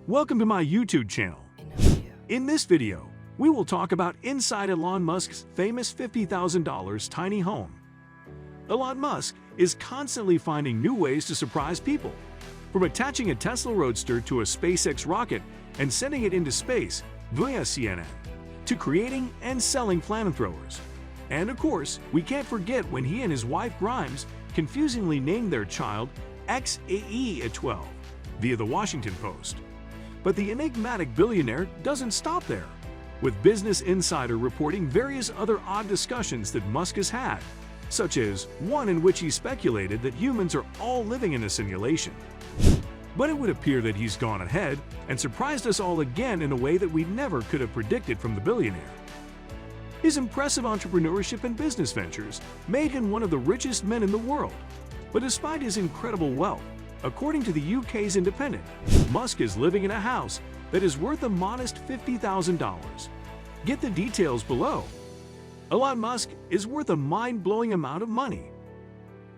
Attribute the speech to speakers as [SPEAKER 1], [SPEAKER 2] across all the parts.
[SPEAKER 1] Welcome to my YouTube channel. In this video, we will talk about inside Elon Musk's famous $50,000 tiny home. Elon Musk is constantly finding new ways to surprise people, from attaching a Tesla Roadster to a SpaceX rocket and sending it into space via CNN, to creating and selling flamethrowers. And of course, we can't forget when he and his wife Grimes confusingly named their child XAE at 12 via the Washington Post. But the enigmatic billionaire doesn't stop there, with Business Insider reporting various other odd discussions that Musk has had, such as one in which he speculated that humans are all living in a simulation. But it would appear that he's gone ahead and surprised us all again in a way that we never could have predicted from the billionaire. His impressive entrepreneurship and business ventures made him one of the richest men in the world. But despite his incredible wealth, according to the UK's Independent, Musk is living in a house that is worth a modest $50,000. Get the details below. Elon Musk is worth a mind-blowing amount of money.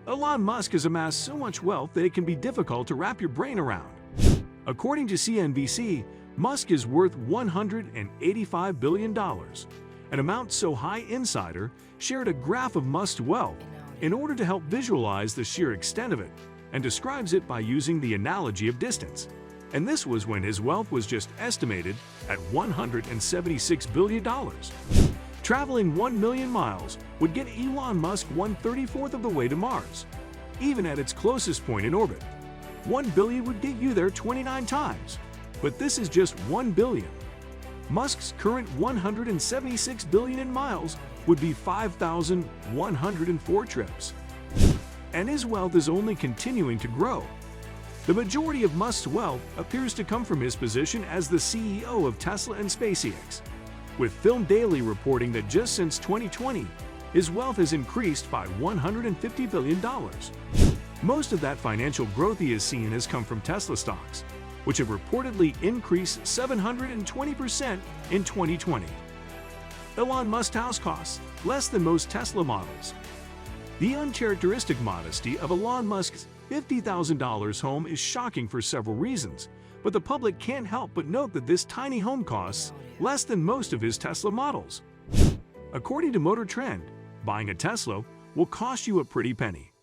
[SPEAKER 1] Elon Musk has amassed so much wealth that it can be difficult to wrap your brain around. According to CNBC, Musk is worth $185 billion, an amount so high Insider shared a graph of Musk's wealth in order to help visualize the sheer extent of it, and describes it by using the analogy of distance. And this was when his wealth was just estimated at $176 billion. Traveling 1 million miles would get Elon Musk 1/34 of the way to Mars, even at its closest point in orbit. 1 billion would get you there 29 times, but this is just 1 billion. Musk's current 176 billion in miles would be 5,104 trips. And his wealth is only continuing to grow. The majority of Musk's wealth appears to come from his position as the CEO of Tesla and SpaceX, with Film Daily reporting that just since 2020, his wealth has increased by $150 billion. Most of that financial growth he has seen has come from Tesla stocks, which have reportedly increased 720% in 2020. Elon Musk's house costs less than most Tesla models. The uncharacteristic modesty of Elon Musk's $50,000 home is shocking for several reasons, but the public can't help but note that this tiny home costs less than most of his Tesla models. According to Motor Trend, buying a Tesla will cost you a pretty penny.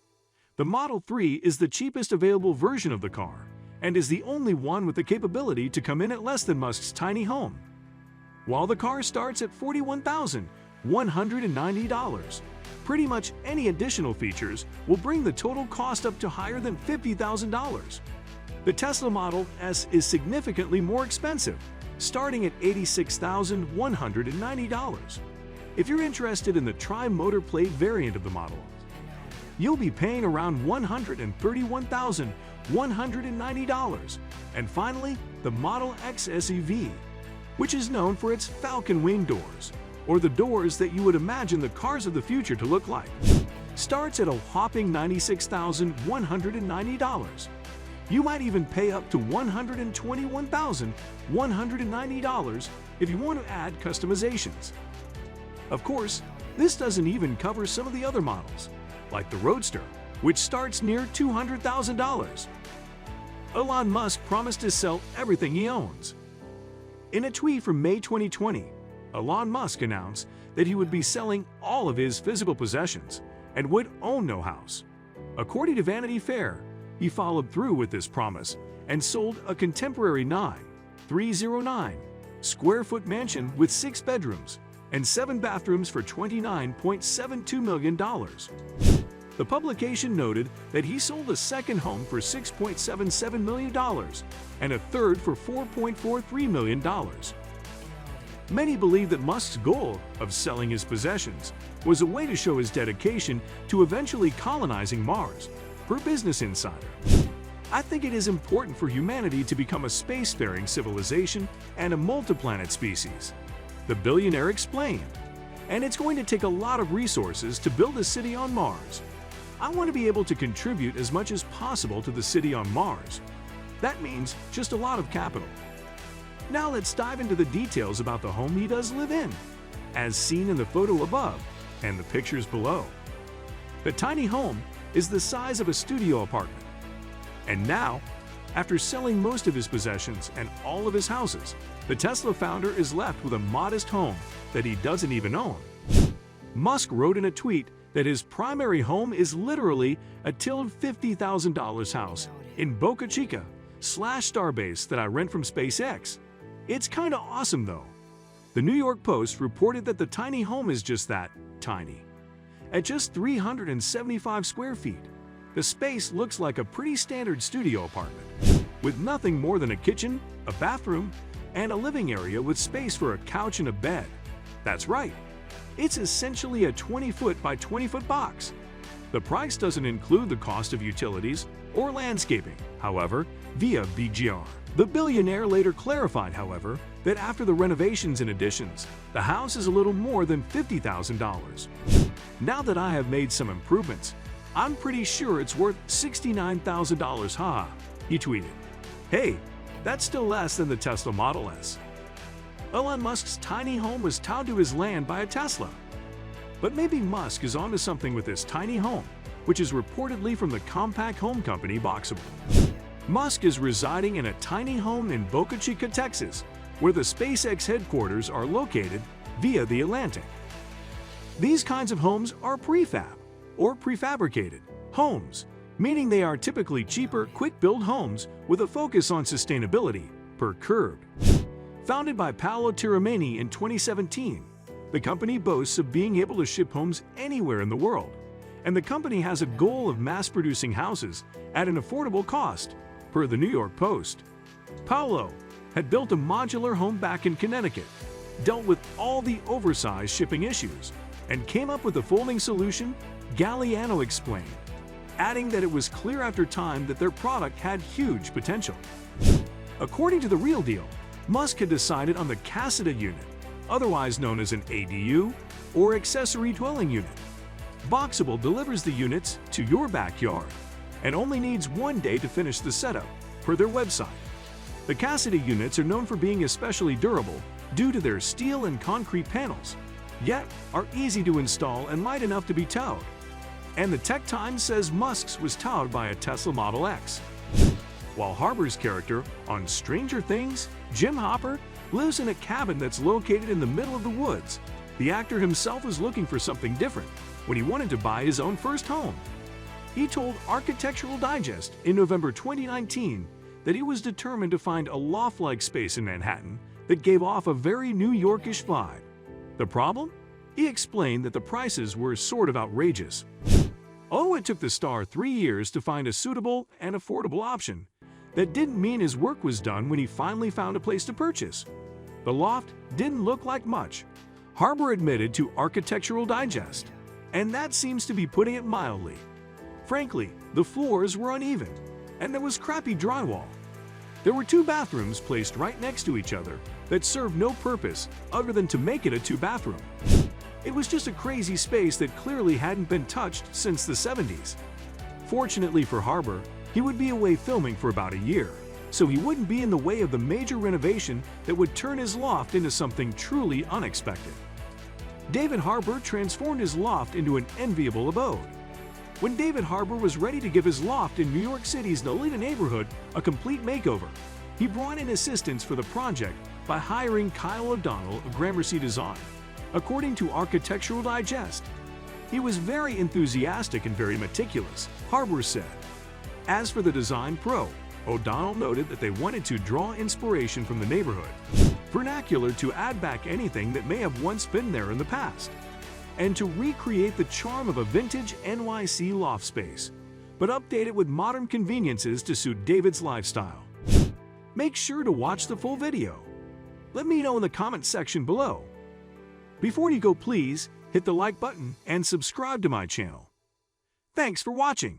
[SPEAKER 1] The Model 3 is the cheapest available version of the car and is the only one with the capability to come in at less than Musk's tiny home. While the car starts at $41,190, pretty much any additional features will bring the total cost up to higher than $50,000. The Tesla Model S is significantly more expensive, starting at $86,190. If you're interested in the tri-motor plate variant of the Model, you'll be paying around $131,190. And finally, the Model X SUV, which is known for its Falcon Wing doors, or the doors that you would imagine the cars of the future to look like, starts at a whopping $96,190. You might even pay up to $121,190 if you want to add customizations. Of course, this doesn't even cover some of the other models, like the Roadster, which starts near $200,000. Elon Musk promised to sell everything he owns. In a tweet from May 2020, Elon Musk announced that he would be selling all of his physical possessions and would own no house. According to Vanity Fair, he followed through with this promise and sold a contemporary 9,309 square foot mansion with 6 bedrooms and 7 bathrooms for $29.72 million. The publication noted that he sold a second home for $6.77 million and a third for $4.43 million. Many believe that Musk's goal of selling his possessions was a way to show his dedication to eventually colonizing Mars, per Business Insider. I think it is important for humanity to become a spacefaring civilization and a multiplanet species, the billionaire explained. And it's going to take a lot of resources to build a city on Mars. I want to be able to contribute as much as possible to the city on Mars. That means just a lot of capital. Now let's dive into the details about the home he does live in, as seen in the photo above and the pictures below. The tiny home is the size of a studio apartment. And now, After selling most of his possessions and all of his houses, the Tesla founder is left with a modest home that he doesn't even own. Musk wrote in a tweet that his primary home is literally a $50,000 house in Boca Chica / Starbase that I rent from SpaceX. It's kinda awesome though. The New York Post reported that the tiny home is just that, tiny. At just 375 square feet, the space looks like a pretty standard studio apartment, with nothing more than a kitchen, a bathroom, and a living area with space for a couch and a bed. That's right, it's essentially a 20-foot by 20-foot box. The price doesn't include the cost of utilities or landscaping, however, via BGR. The billionaire later clarified, however, that after the renovations and additions, the house is a little more than $50,000. Now that I have made some improvements, I'm pretty sure it's worth $69,000, haha, he tweeted. Hey, that's still less than the Tesla Model S. Elon Musk's tiny home was towed to his land by a Tesla. But maybe Musk is onto something with this tiny home, which is reportedly from the compact home company Boxable. Musk is residing in a tiny home in Boca Chica, Texas, where the SpaceX headquarters are located via the Atlantic. These kinds of homes are prefab, or prefabricated, homes, meaning they are typically cheaper, quick-build homes with a focus on sustainability, per Curbed. Founded by Paolo Tiramani in 2017, the company boasts of being able to ship homes anywhere in the world, and the company has a goal of mass-producing houses at an affordable cost, per the New York Post. Paolo had built a modular home back in Connecticut, dealt with all the oversized shipping issues, and came up with a folding solution, Galliano explained, adding that it was clear after time that their product had huge potential. According to The Real Deal, Musk had decided on the Caseta unit, otherwise known as an ADU or accessory dwelling unit. Boxable delivers the units to your backyard and only needs 1 day to finish the setup, per their website. The Caseta units are known for being especially durable due to their steel and concrete panels, yet are easy to install and light enough to be towed. And the Tech Times says Musk's was towed by a Tesla Model X. While Harbor's character on Stranger Things, Jim Hopper, lives in a cabin that's located in the middle of the woods, the actor himself was looking for something different when he wanted to buy his own first home. He told Architectural Digest in November 2019 that he was determined to find a loft-like space in Manhattan that gave off a very New Yorkish vibe. The problem? He explained that the prices were sort of outrageous. Oh, it took the star 3 years to find a suitable and affordable option. That didn't mean his work was done when he finally found a place to purchase. The loft didn't look like much, Harbor admitted to Architectural Digest, and that seems to be putting it mildly. Frankly, the floors were uneven, and there was crappy drywall. There were 2 bathrooms placed right next to each other that served no purpose other than to make it a 2-bathroom. It was just a crazy space that clearly hadn't been touched since the 70s. Fortunately for Harbor, he would be away filming for about a year, so he wouldn't be in the way of the major renovation that would turn his loft into something truly unexpected. David Harbor transformed his loft into an enviable abode. When David Harbor was ready to give his loft in New York City's Nolita neighborhood a complete makeover, he brought in assistance for the project by hiring Kyle O'Donnell of Gramercy Design. According to Architectural Digest, he was very enthusiastic and very meticulous, Harbor said. As for the design pro, O'Donnell noted that they wanted to draw inspiration from the neighborhood, vernacular to add back anything that may have once been there in the past, and to recreate the charm of a vintage NYC loft space, but update it with modern conveniences to suit David's lifestyle. Make sure to watch the full video. Let me know in the comment section below. Before you go, please hit the like button and subscribe to my channel. Thanks for watching.